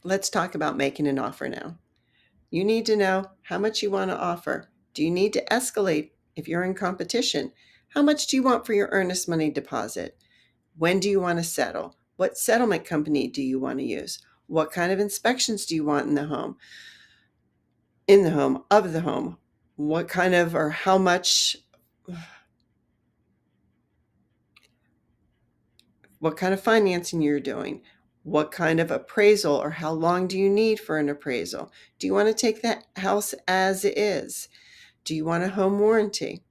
Let's talk about making an offer now. You need to know how much you want to offer. Do you need to escalate if you're in competition? How much do you want for your earnest money deposit? When do you want to settle? What settlement company do you want to use? What kind of inspections do you want in the home? In the home, of the home? What kind of or how much, what kind of financing you're doing? What kind of appraisal or how long do you need for an appraisal? Do you want to take that house as is? Do you want a home warranty?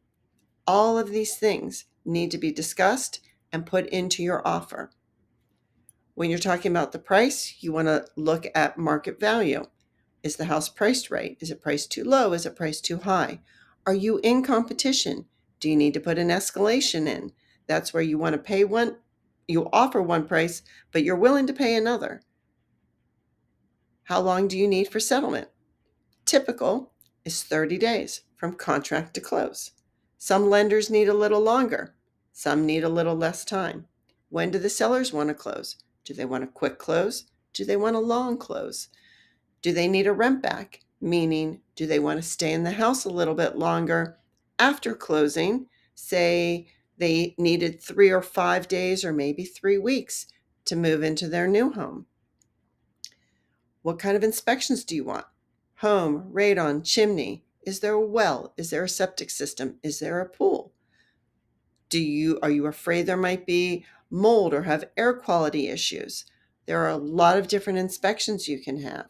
All of these things need to be discussed and put into your offer. When you're talking about the price, you want to look at market value. Is the house priced right? Is it priced too low? Is it priced too high? Are you in competition? Do you need to put an escalation in? That's where you want to pay one, you offer one price, but you're willing to pay another. How long do you need for settlement? Typical is 30 days from contract to close. Some lenders need a little longer. Some need a little less time. When do the sellers want to close? Do they want a quick close? Do they want a long close? Do they need a rent back? Meaning, do they want to stay in the house a little bit longer after closing? Say they needed 3 or 5 days or maybe 3 weeks to move into their new home. What kind of inspections do you want? Home, radon, chimney. Is there a well? Is there a septic system? Is there a pool? Are you afraid there might be mold or have air quality issues? There are a lot of different inspections you can have.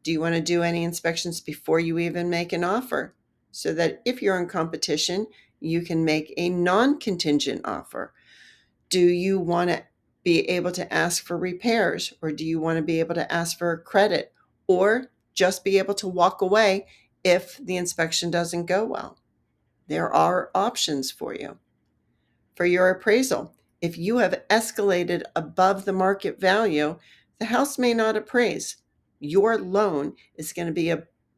Do you want to do any inspections before you even make an offer? So that if you're in competition, you can make a non-contingent offer. Do you want to be able to ask for repairs, or do you want to be able to ask for credit, or just be able to walk away if the inspection doesn't go well? There are options for you. For your appraisal, if you have escalated above the market value, the house may not appraise. Your loan is going to be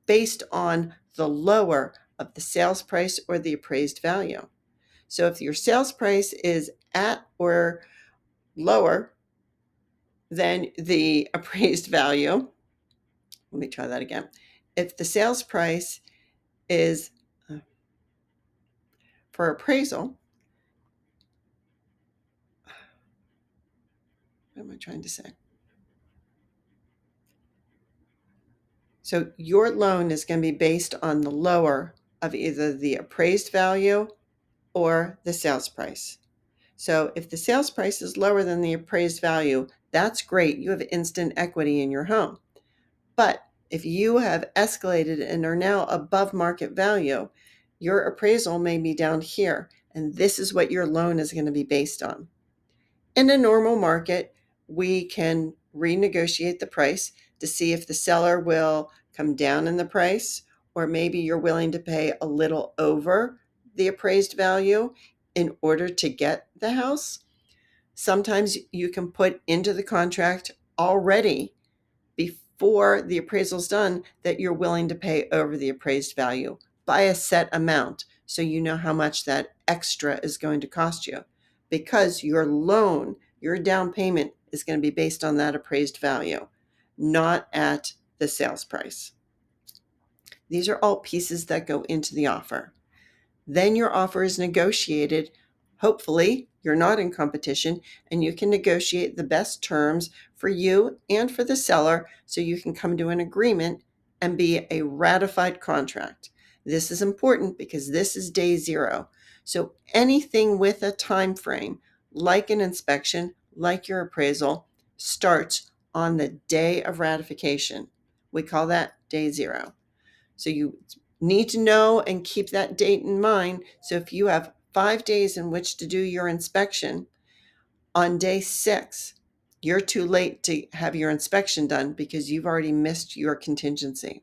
based on the lower of the sales price or the appraised value. So if your sales price is at or lower than the appraised value, let me try that again. If the sales price is for appraisal, what am I trying to say? So your loan is going to be based on the lower of either the appraised value or the sales price. So if the sales price is lower than the appraised value, that's great. You have instant equity in your home. But if you have escalated and are now above market value, your appraisal may be down here, and this is what your loan is going to be based on. In a normal market, we can renegotiate the price to see if the seller will come down in the price, or maybe you're willing to pay a little over the appraised value in order to get the house. Sometimes you can put into the contract already before the appraisal's done that you're willing to pay over the appraised value by a set amount, so you know how much that extra is going to cost you, because your loan, your down payment is going to be based on that appraised value, not at the sales price. These are all pieces that go into the offer. Then your offer is negotiated. Hopefully, you're not in competition and you can negotiate the best terms for you and for the seller so you can come to an agreement and be a ratified contract. This is important because this is day zero. So anything with a time frame, like an inspection, like your appraisal, starts on the day of ratification. We call that day zero. So you need to know and keep that date in mind. So if you have 5 days in which to do your inspection, on day 6, you're too late to have your inspection done because you've already missed your contingency.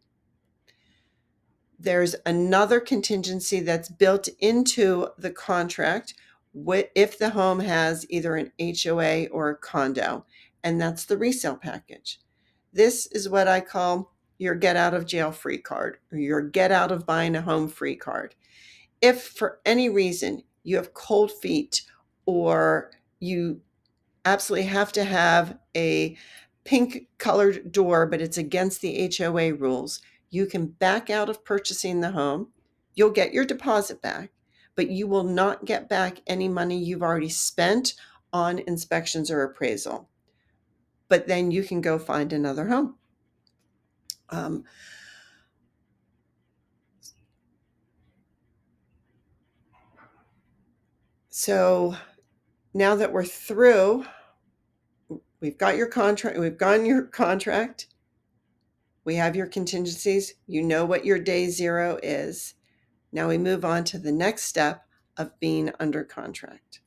There's another contingency that's built into the contract if the home has either an HOA or a condo, and that's the resale package. This is what I call your get out of jail free card, or your get out of buying a home free card. If for any reason you have cold feet, or you absolutely have to have a pink colored door, but it's against the HOA rules, you can back out of purchasing the home. You'll get your deposit back, but you will not get back any money you've already spent on inspections or appraisal. But then you can go find another home. So now that we're through, we've got your contract, we've gotten your contract, we have your contingencies, you know what your day zero is. Now we move on to the next step of being under contract.